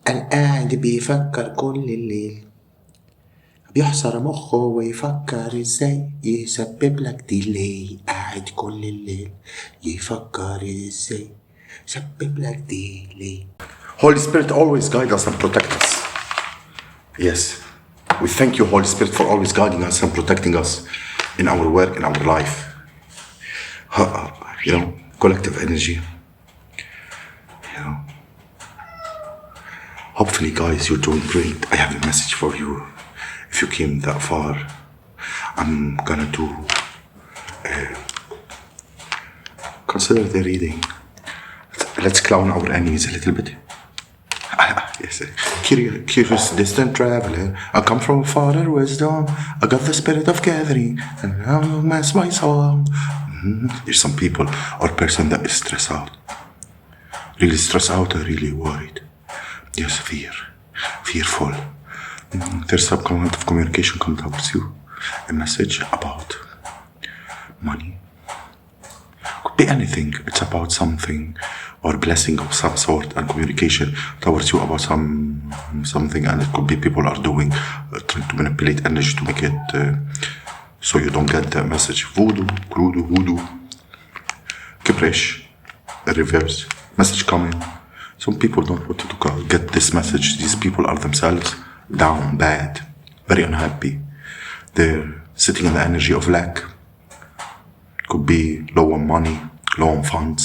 القاعد بيفكر كل الليل، بيحصر مخه ويفكر ازاي يسبب لك ديلي. قاعد كل الليل يفكر ازاي يسبب لك ديلي. Holy Spirit always guide us and protect us. Yes. We thank you, Holy Spirit, for always guiding us and protecting us in our work, in our life. Collective energy. Hopefully, guys, you're doing great. I have a message for you. If you came that far, I'm gonna do. Consider the reading. Let's clown our enemies a little bit. Yes, curious distant traveler. I come from farther wisdom. I got the spirit of gathering, and now you mass my soul. There's some people or person that is stressed out. Really stressed out or really worried. Yes, fearful. There's some kind of communication comes towards you. A message about money. Could be anything. It's about something or blessing of some sort and communication towards you about something, and it could be people are doing trying to manipulate energy to make it so you don't get the message. Voodoo, Kipresh, reverse message coming. Some people don't want to get this message. These people are themselves down, bad, very unhappy. They're sitting in the energy of lack. Could be low on money, low on funds.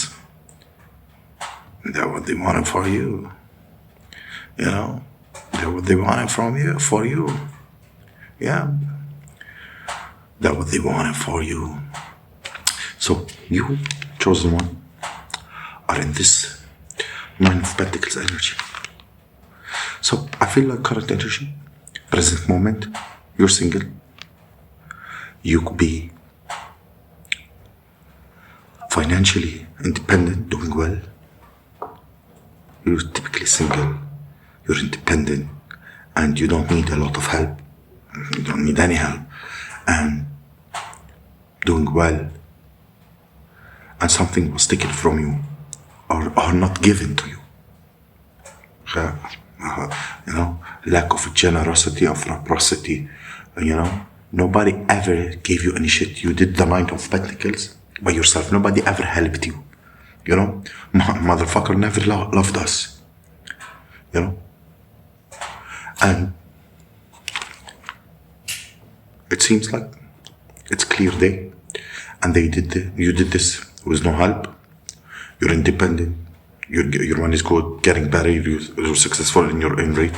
They're what they wanted for you. They're what they wanted from you, for you. Yeah. They're what they wanted for you. So you, chosen one, are in this Nine of Pentacles energy. So I feel like current energy, present moment, you're single. You could be financially independent, doing well. You're typically single, you're independent, and you don't need a lot of help. You don't need any help. And doing well. And something was taken from you or not given to you. Lack of generosity, of reciprocity. Nobody ever gave you any shit. You did the Nine of Pentacles by yourself. Nobody ever helped you. Motherfucker never loved us. And it seems like it's clear day, and you did this with no help. You're independent. Your money is good. Getting better. You're successful in your own rate,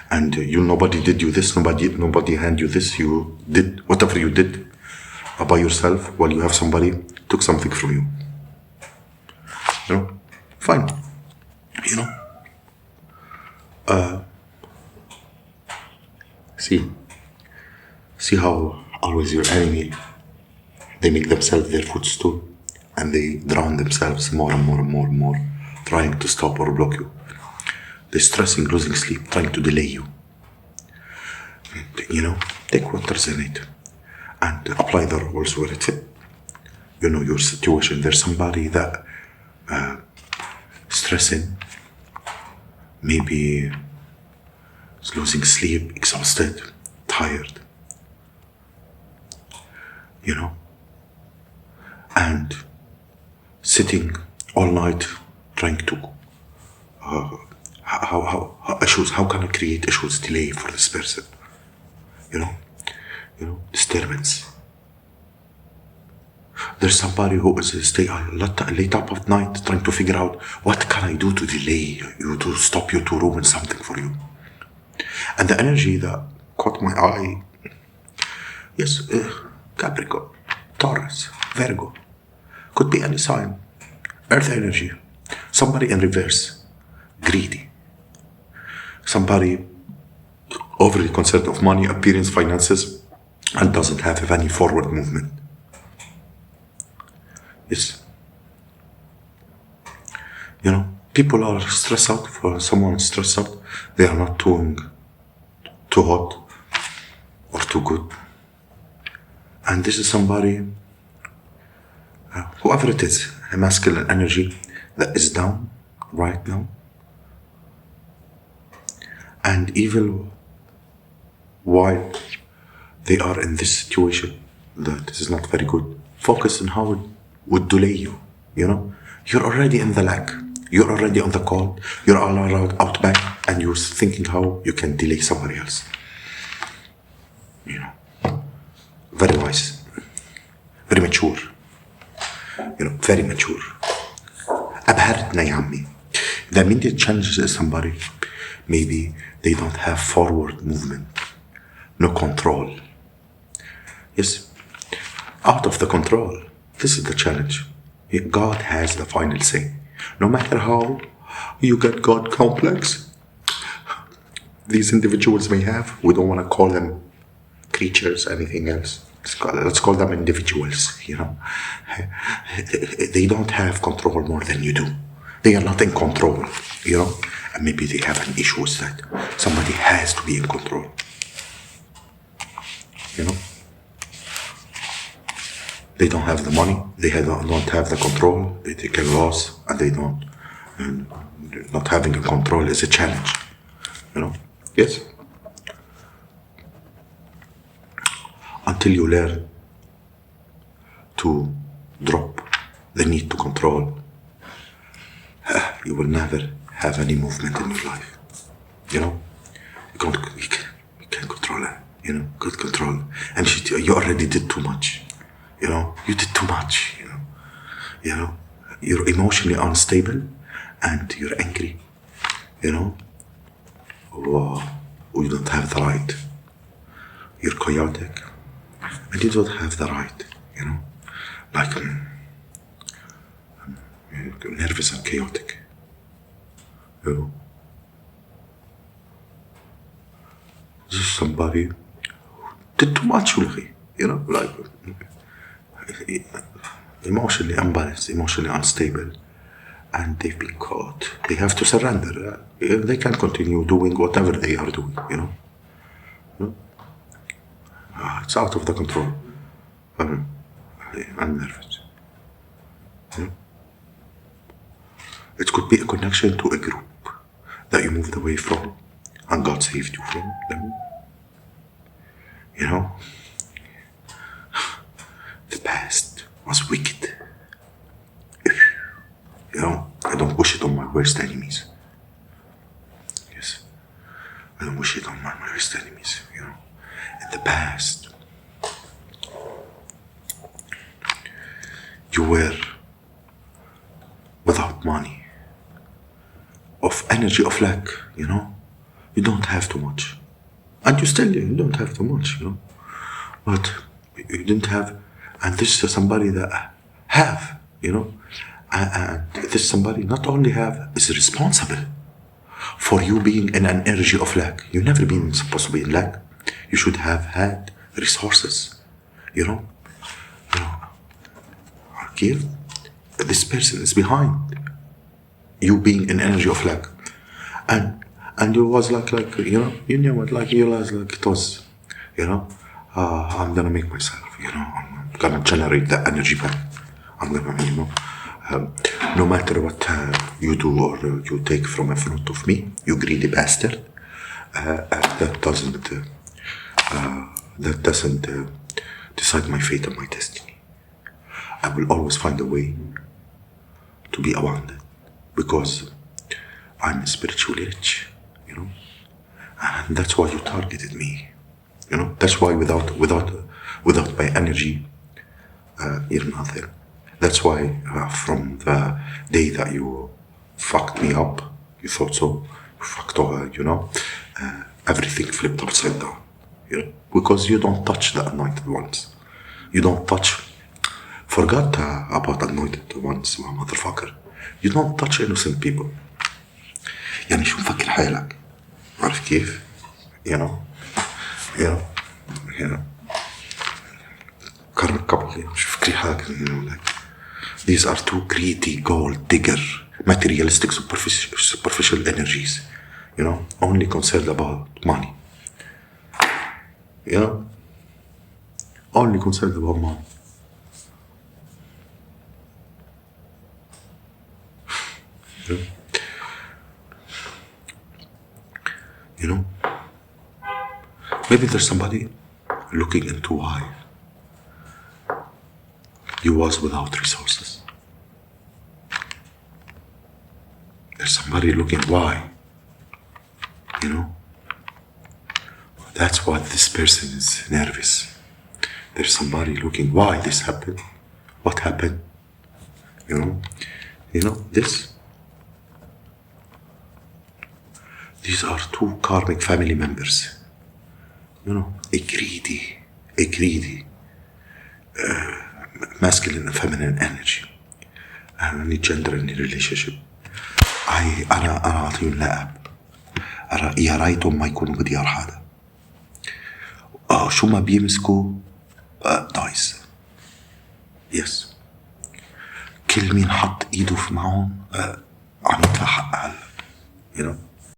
and nobody did you this. Nobody handed you this. You did whatever you did by yourself, while you have somebody took something from you. Fine. See how always your enemy, they make themselves their footstool, and they drown themselves more and more and more and more, trying to stop or block you. They're stressing, losing sleep, trying to delay you. Take what resonates and apply the rules where it fits. Your situation. There's somebody that stressing, maybe is losing sleep, exhausted, tired. And sitting all night trying to how can I create issues, delay for this person? Disturbance. There's somebody who is stay late up at night trying to figure out what can I do to delay you, to stop you, to ruin something for you. And the energy that caught my eye, yes, Capricorn, Taurus, Virgo, could be any sign. Earth energy, somebody in reverse, greedy, somebody overly concerned of money, appearance, finances, and doesn't have any forward movement. Yes. People are stressed out. For someone stressed out, they are not too hot or too good. And this is somebody, whoever it is, a masculine energy that is down right now. And even while they are in this situation that is not very good, focus on how it would delay you. You know, you're already in the lag. You're already on the call. You're all around out back, and you're thinking how you can delay somebody else. You know, very wise, very mature. You know, very mature. أبهرتنا يا عمي. The immediate challenge is somebody, maybe they don't have forward movement, no control. Yes, out of the control. This is the challenge. God has the final say. No matter how you get God complex, these individuals may have, we don't want to call them creatures, anything else. Let's call them individuals, you know. They don't have control more than you do. They are not in control, you know. And maybe they have an issue with that. Somebody has to be in control, you know. They don't have the money. They don't have the control. They take a loss, and they don't. And not having a control is a challenge, you know. Yes. Until you learn to drop the need to control, you will never have any movement in your life. You know, you can't control it. You know, good control, and you already did too much. You know, you did too much. You know, you're emotionally unstable, and you're angry. You know, or you don't have the right. You're chaotic, and you don't have the right. You know, like you're nervous and chaotic. You know, just somebody who did too much, really. You know, like emotionally unbalanced, emotionally unstable, and they've been caught. They have to surrender. They can continue doing whatever they are doing. You know, it's out of the control. I'm nervous. You know? It could be a connection to a group that you moved away from, and God saved you from them. You know, the past was wicked. You know, I don't wish it on my worst enemies. Yes, I don't wish it on my worst enemies. You know, in the past, you were without money, of energy, of lack. You know, you don't have too much, and you don't have too much. You know, but you didn't have, and this is somebody that have. You know, and this somebody not only have is responsible for you being in an energy of lack. You never been supposed to be in lack. You should have had resources. You know, okay. This person is behind you being in energy of lack, and you was like you know what, like you realized like it was, you know, I'm gonna make myself, you know, I'm gonna generate that energy back. I'm gonna, you know, no matter what you do or you take from in front of me, you greedy bastard. That doesn't decide my fate and my destiny. I will always find a way to be abundant because I'm spiritually rich, you know, and that's why you targeted me, you know. That's why without my energy, you're nothing. That's why from the day that you fucked me up, you thought so, you fucked over, you know, everything flipped upside down, you know, because you don't touch the anointed ones. You don't touch. Forgot about anointed ones, my motherfucker. You don't touch innocent people. يعني شو مفكر حالك؟ عارف كيف؟ You know, you know, you know. كرم قبل شو فكري حالك؟ You know, like these are too greedy, gold digger, materialistic, superficial energies. You know, only concerned about money. You know, only concerned about money. You know? You know, maybe there's somebody looking into why you was without resources. There's somebody looking why, you know. That's why this person is nervous. There's somebody looking why this happened, what happened, you know. This. These are two karmic family members. You know, a greedy, masculine and feminine energy. Any gender, any relationship. أنا أعطيهم لأب. يا ريتهم ما يكونوا بديار حدا. شو ما بيمسكوا دايس. يس. كل مين حط إيده في معهم عم يدفع حق هلا. You know.